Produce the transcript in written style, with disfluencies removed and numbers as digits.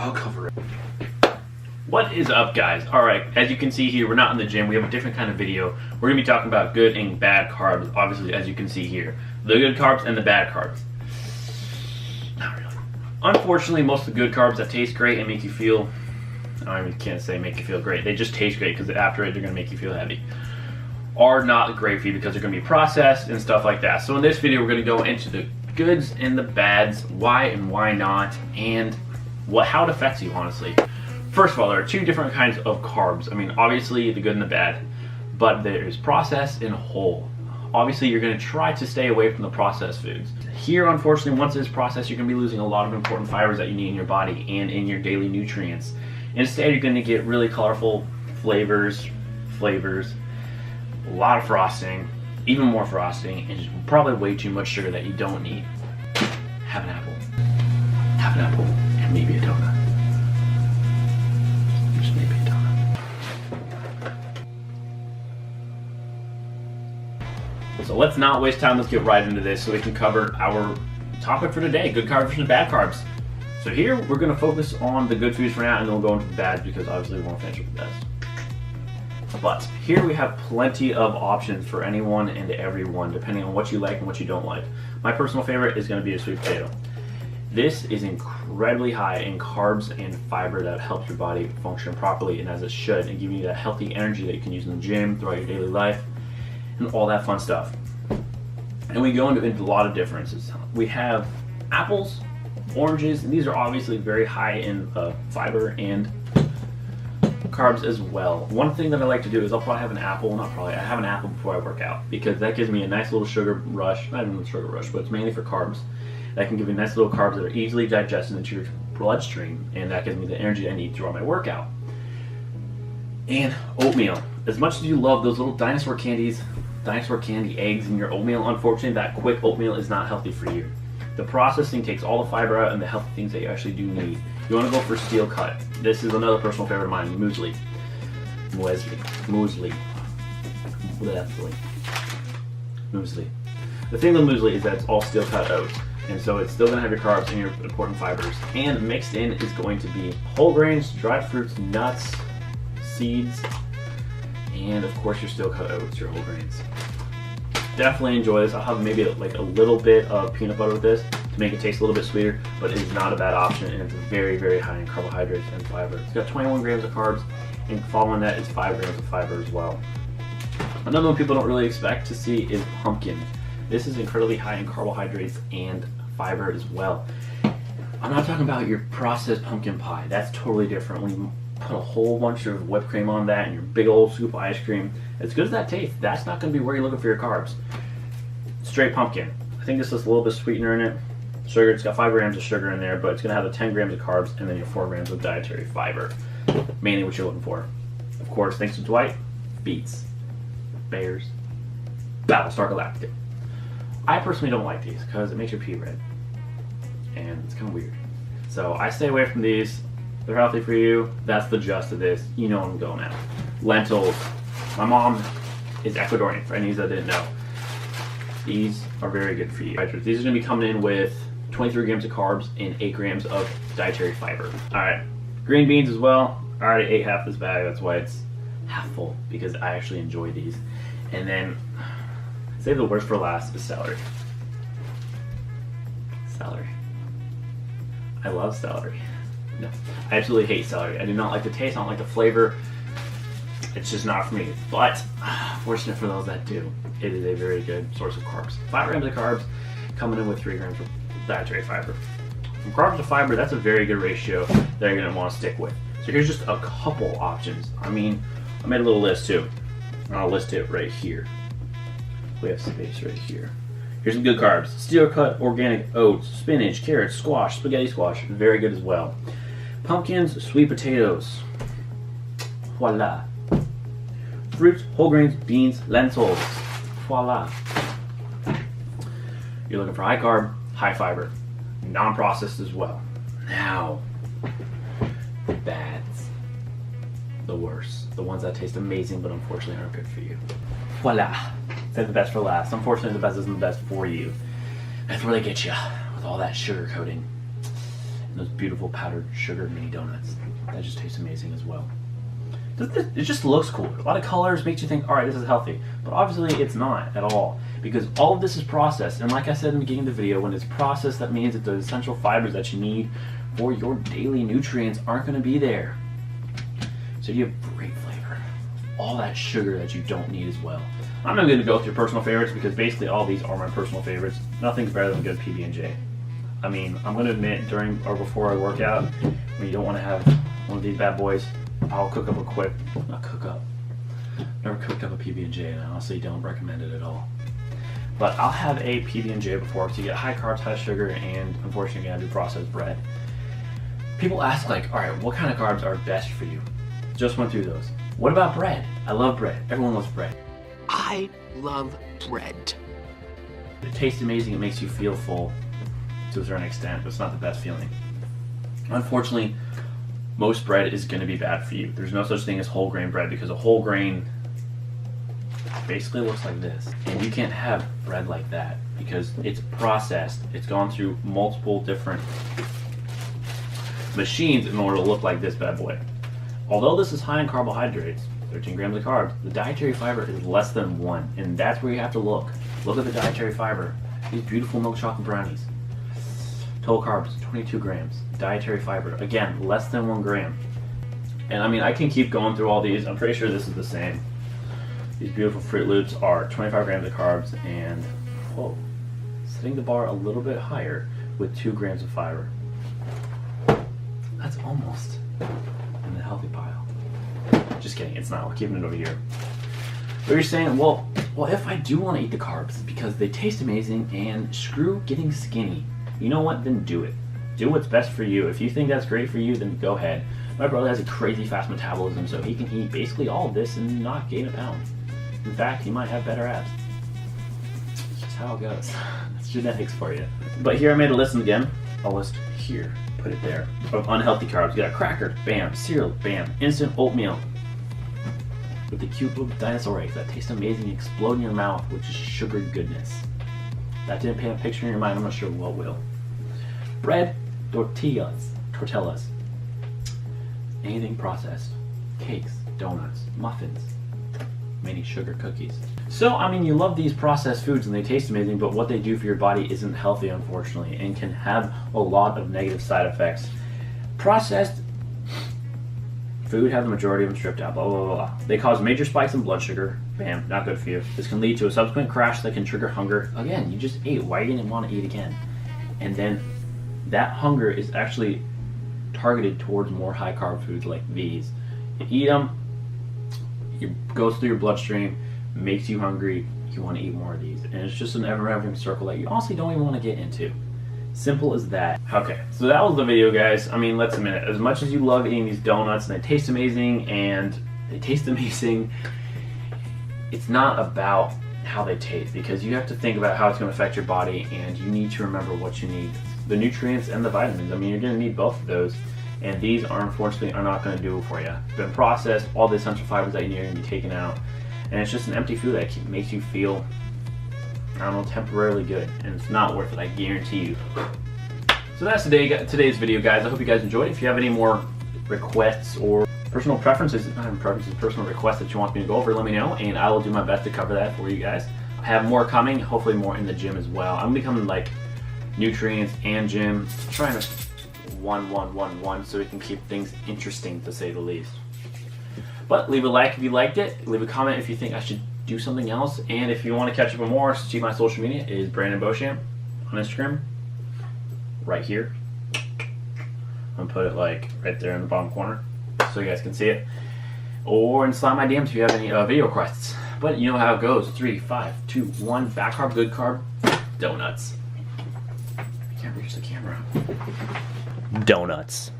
I'll cover it. What is up, guys? Alright, as you can see here, we're not in the gym. We have a different kind of video. We're going to be talking about good and bad carbs, obviously, as you can see here. The good carbs and the bad carbs. Not really. Unfortunately, most of the good carbs that taste great and make you feel, I mean, can't say make you feel great. They just taste great because after it, they're going to make you feel heavy. Are not great for you because they're going to be processed and stuff like that. So in this video, we're going to go into the goods and the bads, why and why not, and how it affects you, honestly. First of all, there are two different kinds of carbs. I mean, obviously the good and the bad, but there's processed and whole. Obviously, you're going to try to stay away from the processed foods. Here, unfortunately, once it's processed, you're going to be losing a lot of important fibers that you need in your body and in your daily nutrients. Instead, you're going to get really colorful flavors, a lot of frosting, even more frosting, and just probably way too much sugar that you don't need. Have an apple. Have an apple and maybe a donut. Just maybe a donut. So let's not waste time. Let's get right into this so we can cover our topic for today, good carbs and bad carbs. So here we're going to focus on the good foods for now, and then we'll go into the bad because obviously we won't finish with the best. But here we have plenty of options for anyone and everyone, depending on what you like and what you don't like. My personal favorite is going to be a sweet potato. This is incredibly high in carbs and fiber that helps your body function properly and as it should, and give you that healthy energy that you can use in the gym, throughout your daily life, and all that fun stuff. And we go into a lot of differences. We have apples, oranges, and these are obviously very high in fiber and carbs as well. One thing that I like to do is I'll probably have an apple, I have an apple before I work out because that gives me a nice little sugar rush, not even a sugar rush, but it's mainly for carbs. That can give me nice little carbs that are easily digested into your bloodstream, and that gives me the energy I need throughout my workout. And oatmeal. As much as you love those little dinosaur candy eggs in your oatmeal, unfortunately that quick oatmeal is not healthy for you. The processing takes all the fiber out and the healthy things that you actually do need. You want to go for steel cut. This is another personal favorite of mine, muesli. Muesli. The thing with muesli is that it's all steel cut oats, and so it's still going to have your carbs and your important fibers. And mixed in is going to be whole grains, dried fruits, nuts, seeds, and of course your steel cut oats, your whole grains. Definitely enjoy this. I'll have maybe like a little bit of peanut butter with this to make it taste a little bit sweeter, but it is not a bad option, and it's very, very high in carbohydrates and fiber. It's got 21 grams of carbs, and following that is 5 grams of fiber as well. Another one people don't really expect to see is pumpkin. This is incredibly high in carbohydrates and fiber as well. I'm not talking about your processed pumpkin pie. That's totally different. When you put a whole bunch of whipped cream on that and your big old scoop of ice cream, as good as that tastes, that's not going to be where you're looking for your carbs. Straight pumpkin. I think this has a little bit of sweetener in it. Sugar, it's got 5 grams of sugar in there, but it's going to have the 10 grams of carbs and then your 4 grams of dietary fiber. Mainly what you're looking for. Of course, thanks to Dwight, beets, bears, Battlestar Galactica. I personally don't like these because it makes your pee red. And it's kind of weird. So I stay away from these. They're healthy for you. That's the gist of this. You know what I'm going at. Lentils. My mom is Ecuadorian, for any of you that didn't know. These are very good for you. These are going to be coming in with 23 grams of carbs and 8 grams of dietary fiber. Alright, green beans as well. I already ate half this bag, that's why it's half full, because I actually enjoy these. And then, save the worst for last is celery. Celery. I love celery. No, I absolutely hate celery. I do not like the taste, I don't like the flavor. It's just not for me. But, fortunate for those that do, it is a very good source of carbs. 5 grams of carbs, coming in with 3 grams of dietary fiber. From carbs to fiber, that's a very good ratio that you're going to want to stick with. So here's just a couple options. I mean, I made a little list too. I'll list it right here. We have space right here. Here's some good carbs. Steel cut organic oats, spinach, carrots, squash, spaghetti squash. Very good as well. Pumpkins, sweet potatoes. Voila. Fruits, whole grains, beans, lentils. Voila. You're looking for high carb, high fiber, non-processed as well. Now, the bads. The worst. The ones that taste amazing but unfortunately aren't good for you. Voila. Save the best for last. Unfortunately, the best isn't the best for you. That's where they get you with all that sugar coating those beautiful powdered sugar mini donuts. That just tastes amazing as well. It just looks cool. A lot of colors makes you think, all right, this is healthy. But obviously it's not at all, because all of this is processed. And like I said in the beginning of the video, when it's processed, that means that the essential fibers that you need for your daily nutrients aren't going to be there. So you have great flavor. All that sugar that you don't need as well. I'm not going to go through personal favorites, because basically all these are my personal favorites. Nothing's better than good PB&J. I mean, I'm going to admit, during or before I work out, when you don't want to have one of these bad boys, I'll cook up never cooked up a PB&J, and I honestly don't recommend it at all. But I'll have a PB&J before, so you get high carbs, high sugar, and unfortunately I do processed bread. People ask, like, all right, what kind of carbs are best for you? Just went through those. What about bread? I love bread. Everyone loves bread. I love bread. It tastes amazing. It makes you feel full to a certain extent, but it's not the best feeling. Unfortunately, most bread is going to be bad for you. There's no such thing as whole grain bread, because a whole grain basically looks like this. And you can't have bread like that because it's processed. It's gone through multiple different machines in order to look like this bad boy. Although this is high in carbohydrates, 13 grams of carbs, the dietary fiber is less than 1, and that's where you have to look. Look at the dietary fiber. These beautiful milk chocolate brownies. Total carbs, 22 grams. Dietary fiber, again, less than 1 gram. And I mean, I can keep going through all these. I'm pretty sure this is the same. These beautiful Fruit Loops are 25 grams of carbs and, whoa, setting the bar a little bit higher with 2 grams of fiber. That's almost in the healthy pile. Just kidding, it's not. We're keeping it over here. But you're saying, well, if I do want to eat the carbs because they taste amazing and screw getting skinny, you know what? Then do it. Do what's best for you. If you think that's great for you, then go ahead. My brother has a crazy fast metabolism, so he can eat basically all of this and not gain a pound. In fact, he might have better abs. It's just how it goes. That's genetics for you. But here I made a list again. I'll list here. Put it there. Of unhealthy carbs. You got crackers, bam. Cereal, bam. Instant oatmeal with the cute little dinosaur eggs that taste amazing, explode in your mouth, which is sugared goodness. That didn't paint a picture in your mind, I'm not sure what will. Bread, tortillas, anything processed, cakes, donuts, muffins, many sugar cookies. So, I mean, you love these processed foods and they taste amazing, but what they do for your body isn't healthy, unfortunately, and can have a lot of negative side effects. Processed food have the majority of them stripped out, blah, blah, blah, blah. They cause major spikes in blood sugar. Bam, not good for you. This can lead to a subsequent crash that can trigger hunger. Again, you just ate. Why are you going to want to eat again? And then that hunger is actually targeted towards more high carb foods like these. You eat them, it goes through your bloodstream, makes you hungry, you want to eat more of these. And it's just an ever-having circle that you honestly don't even want to get into. Simple as that. Okay, so that was the video, guys. I mean, let's admit it. As much as you love eating these donuts and they taste amazing, it's not about how they taste, because you have to think about how it's going to affect your body, and you need to remember what you need. The nutrients and the vitamins. I mean, you're going to need both of those, and these are unfortunately not going to do it for you. It's been processed, all the essential fibers that you need are going to be taken out, and it's just an empty food that makes you feel, I don't know, temporarily good, and it's not worth it, I guarantee you. So that's today's video, guys. I hope you guys enjoyed. If you have any more requests or personal preferences, not even preferences, personal requests that you want me to go over, let me know, and I will do my best to cover that for you guys. I have more coming, hopefully more in the gym as well. I'm becoming like nutrients and gym, trying to 1-1-1-1 so we can keep things interesting, to say the least. But leave a like if you liked it, leave a comment if you think I should do something else, and if you want to catch up on more, see my social media is Brandon Beauchamp on Instagram, right here. I'm gonna put it like right there in the bottom corner so you guys can see it, or in slide my DMs if you have any video requests. But you know how it goes. 3, 5, 2, 1. Bad carb, good carb, donuts. I can't reach the camera. Donuts.